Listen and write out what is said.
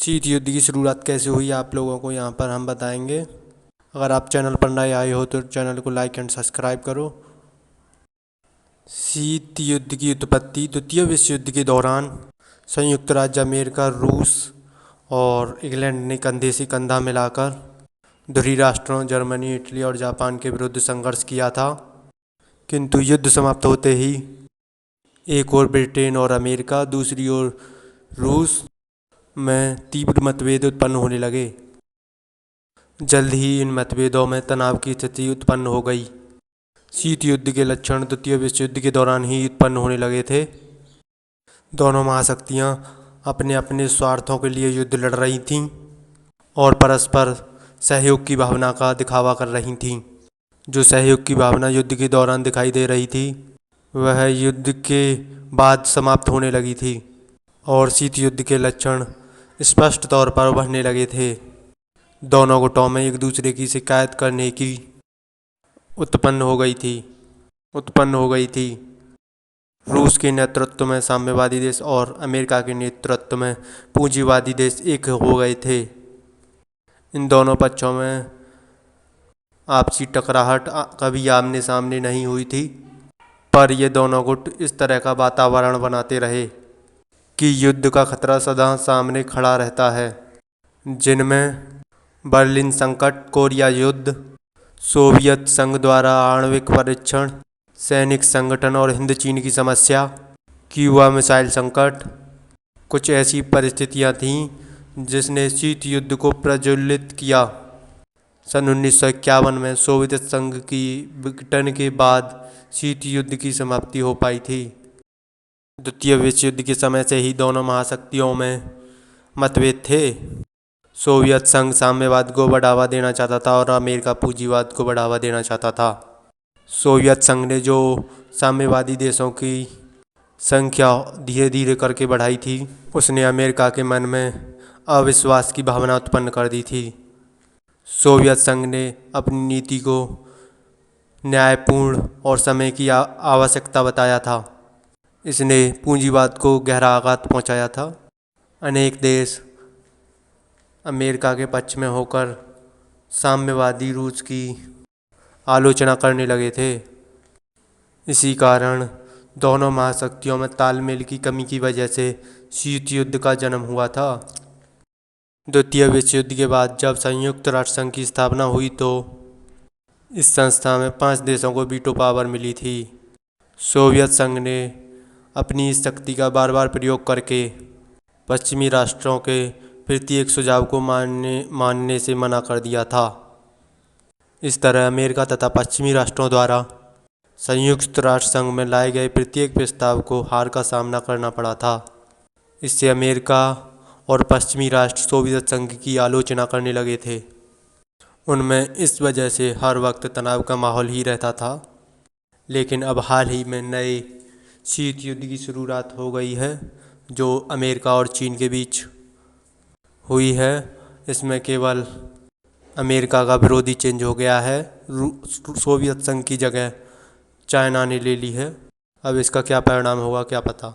शीत युद्ध की शुरुआत कैसे हुई आप लोगों को यहाँ पर हम बताएंगे। अगर आप चैनल पर नए आए हो तो चैनल को लाइक एंड सब्सक्राइब करो। शीत युद्ध की उत्पत्ति द्वितीय विश्व युद्ध के दौरान संयुक्त राज्य अमेरिका, रूस और इंग्लैंड ने कंधे से कंधा मिलाकर ध्रुवीय राष्ट्रों जर्मनी, इटली और जापान के विरुद्ध संघर्ष किया था। किंतु युद्ध समाप्त होते ही एक ओर ब्रिटेन और अमेरिका, दूसरी ओर रूस में तीव्र मतभेद उत्पन्न होने लगे। जल्द ही इन मतभेदों में तनाव की स्थिति उत्पन्न हो गई। शीत युद्ध के लक्षण द्वितीय विश्व युद्ध के दौरान ही उत्पन्न होने लगे थे। दोनों महाशक्तियां अपने अपने स्वार्थों के लिए युद्ध लड़ रही थीं और परस्पर सहयोग की भावना का दिखावा कर रही थीं। जो सहयोग की भावना युद्ध के दौरान दिखाई दे रही थी वह युद्ध के बाद समाप्त होने लगी थी और शीत युद्ध के लक्षण स्पष्ट तौर पर उभरने लगे थे। दोनों गुटों में एक दूसरे की शिकायत करने की उत्पन्न हो गई थी। रूस के नेतृत्व में साम्यवादी देश और अमेरिका के नेतृत्व में पूंजीवादी देश एक हो गए थे। इन दोनों पक्षों में आपसी टकराहट कभी आमने सामने नहीं हुई थी, पर ये दोनों गुट इस तरह का वातावरण बनाते रहे कि युद्ध का खतरा सदा सामने खड़ा रहता है, जिनमें बर्लिन संकट, कोरिया युद्ध, सोवियत संघ द्वारा आणविक परीक्षण, सैनिक संगठन और हिंद चीन की समस्या, क्यूबा मिसाइल संकट, कुछ ऐसी परिस्थितियां थीं जिसने शीत युद्ध को प्रज्वलित किया। सन 1951 में सोवियत संघ की विघटन के बाद शीत युद्ध की समाप्ति हो पाई थी। द्वितीय विश्व युद्ध के समय से ही दोनों महाशक्तियों में मतभेद थे। सोवियत संघ साम्यवाद को बढ़ावा देना चाहता था और अमेरिका पूंजीवाद को बढ़ावा देना चाहता था। सोवियत संघ ने जो साम्यवादी देशों की संख्या धीरे धीरे करके बढ़ाई थी, उसने अमेरिका के मन में अविश्वास की भावना उत्पन्न कर दी थी। सोवियत संघ ने अपनी नीति को न्यायपूर्ण और समय की आवश्यकता बताया था। इसने पूंजीवाद को गहरा आघात पहुंचाया था। अनेक देश अमेरिका के पक्ष में होकर साम्यवादी रूस की आलोचना करने लगे थे। इसी कारण दोनों महाशक्तियों में तालमेल की कमी की वजह से शीत युद्ध का जन्म हुआ था। द्वितीय विश्व युद्ध के बाद जब संयुक्त राष्ट्र संघ की स्थापना हुई तो इस संस्था में 5 देशों को वीटो पावर मिली थी। सोवियत संघ ने अपनी इस शक्ति का बार बार प्रयोग करके पश्चिमी राष्ट्रों के प्रत्येक सुझाव को मानने से मना कर दिया था। इस तरह अमेरिका तथा पश्चिमी राष्ट्रों द्वारा संयुक्त राष्ट्र संघ में लाए गए प्रत्येक प्रस्ताव को हार का सामना करना पड़ा था। इससे अमेरिका और पश्चिमी राष्ट्र सोवियत संघ की आलोचना करने लगे थे। उनमें इस वजह से हर वक्त तनाव का माहौल ही रहता था। लेकिन अब हाल ही में नए शीत युद्ध की शुरुआत हो गई है, जो अमेरिका और चीन के बीच हुई है। इसमें केवल अमेरिका का विरोधी चेंज हो गया है। सोवियत संघ की जगह चाइना ने ले ली है। अब इसका क्या परिणाम होगा क्या पता।